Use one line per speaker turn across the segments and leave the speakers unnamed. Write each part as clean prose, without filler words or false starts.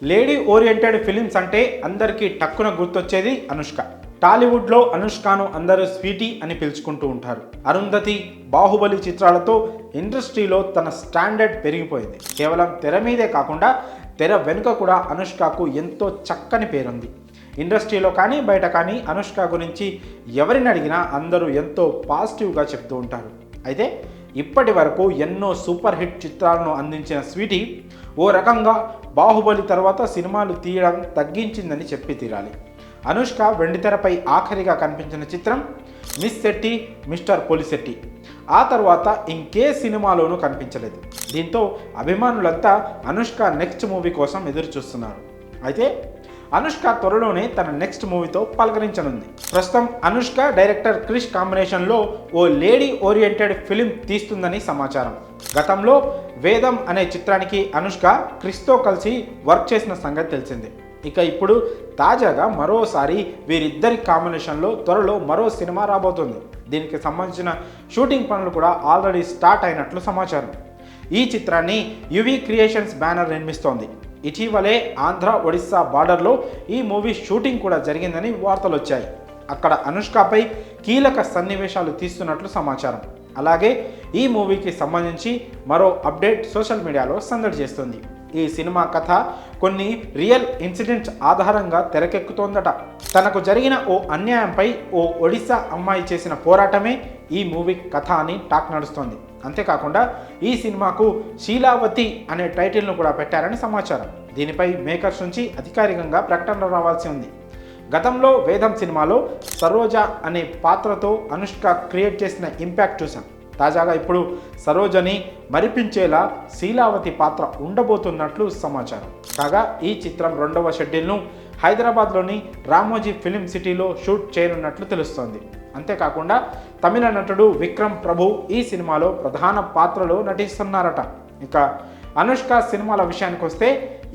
Lady oriented films అంటే అందరికీ టక్కున గుర్తొచ్చేది అనుష్క. టాలీవుడ్లో అనుష్కను అందరూ స్వీటీ అని పిలుచుకుంటూ ఉంటారు. అరుంధతి, బాహుబలి చిత్రాలతో ఇండస్ట్రీలో తన స్టాండర్డ్ పెరిగిపోయింది. కేవలం తెర మీదే కాకుండా తెర వెనుక కూడా అనుష్కకు ఎంతో చక్కని పేరుంది. ఇండస్ట్రీలో కానీ బయట కానీ అనుష్క గురించి ఎవరిని అడిగినా అందరూ ఎంతో పాజిటివ్గా చెప్తూ ఉంటారు. అయితే ఇప్పటి వరకు ఎన్నో సూపర్ హిట్ చిత్రాలను అందించిన స్వీటీ ఓ రకంగా బాహుబలి తర్వాత సినిమాలు తీయడం తగ్గించిందని చెప్పి తీరాలి. అనుష్క వెండితెరపై ఆఖరిగా కనిపించిన చిత్రం మిస్ శెట్టి మిస్టర్ పోలిశెట్టి. ఆ తర్వాత ఇంకే సినిమాలోనూ కనిపించలేదు. దీంతో అభిమానులంతా అనుష్క నెక్స్ట్ మూవీ కోసం ఎదురు చూస్తున్నారు. అయితే అనుష్క త్వరలోనే తన నెక్స్ట్ మూవీతో పలకరించనుంది. ప్రస్తుతం అనుష్క డైరెక్టర్ క్రిష్ కాంబినేషన్లో ఓ లేడీ ఓరియంటెడ్ ఫిలిం తీస్తుందని సమాచారం. గతంలో వేదం అనే చిత్రానికి అనుష్క క్రిష్తో కలిసి వర్క్ చేసిన సంగతి తెలిసిందే. ఇక ఇప్పుడు తాజాగా మరోసారి వీరిద్దరి కాంబినేషన్లో త్వరలో మరో సినిమా రాబోతుంది. దీనికి సంబంధించిన షూటింగ్ పనులు కూడా ఆల్రెడీ స్టార్ట్ అయినట్లు సమాచారం. ఈ చిత్రాన్ని యువి క్రియేషన్స్ బ్యానర్ నిర్మిస్తోంది. ఇటీవలే ఆంధ్ర ఒడిస్సా బార్డర్లో ఈ మూవీ షూటింగ్ కూడా జరిగిందని వార్తలు వచ్చాయి. అక్కడ అనుష్కపై కీలక సన్నివేశాలు తీస్తున్నట్లు సమాచారం. అలాగే ఈ మూవీకి సంబంధించి మరో అప్డేట్ సోషల్ మీడియాలో సందడి చేస్తుంది. ఈ సినిమా కథ కొన్ని రియల్ ఇన్సిడెంట్స్ ఆధారంగా తెరకెక్కుతోందట. తనకు జరిగిన ఓ అన్యాయంపై ఓ ఒడిస్సా అమ్మాయి చేసిన పోరాటమే ఈ మూవీ కథ అని టాక్ నడుస్తోంది. అంతేకాకుండా ఈ సినిమాకు శీలావతి అనే టైటిల్ను కూడా పెట్టారని సమాచారం. దీనిపై మేకర్స్ నుంచి అధికారికంగా ప్రకటన రావాల్సి ఉంది. గతంలో వేదం సినిమాలో సరోజ అనే పాత్రతో అనుష్క క్రియేట్ చేసిన ఇంపాక్ట్ చూసాం. తాజాగా ఇప్పుడు సరోజని మరిపించేలా శీలావతి పాత్ర ఉండబోతున్నట్లు సమాచారం. కాగా ఈ చిత్రం 2వ షెడ్యూల్ను హైదరాబాద్లోని రామోజీ ఫిలిం సిటీలో షూట్ చేయనున్నట్లు తెలుస్తోంది. అంతేకాకుండా తమిళ నటుడు విక్రమ్ ప్రభు ఈ సినిమాలో ప్రధాన పాత్రలో నటిస్తున్నారట. ఇక అనుష్క సినిమాల విషయానికి వస్తే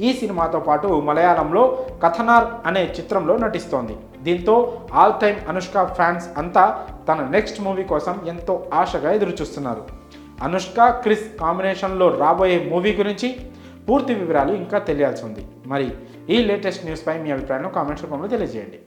ఈ సినిమాతో పాటు మలయాళంలో కథనార్ అనే చిత్రంలో నటిస్తోంది. దీంతో ఆల్ టైమ్ అనుష్క ఫ్యాన్స్ అంతా తన నెక్స్ట్ మూవీ కోసం ఎంతో ఆశగా ఎదురుచూస్తున్నారు. అనుష్క క్రిష్ కాంబినేషన్లో రాబోయే మూవీ గురించి పూర్తి వివరాలు ఇంకా తెలియాల్సి ఉంది. మరి ఈ లేటెస్ట్ న్యూస్పై మీ అభిప్రాయాలను కామెంట్స్ రూపంలో తెలియజేయండి.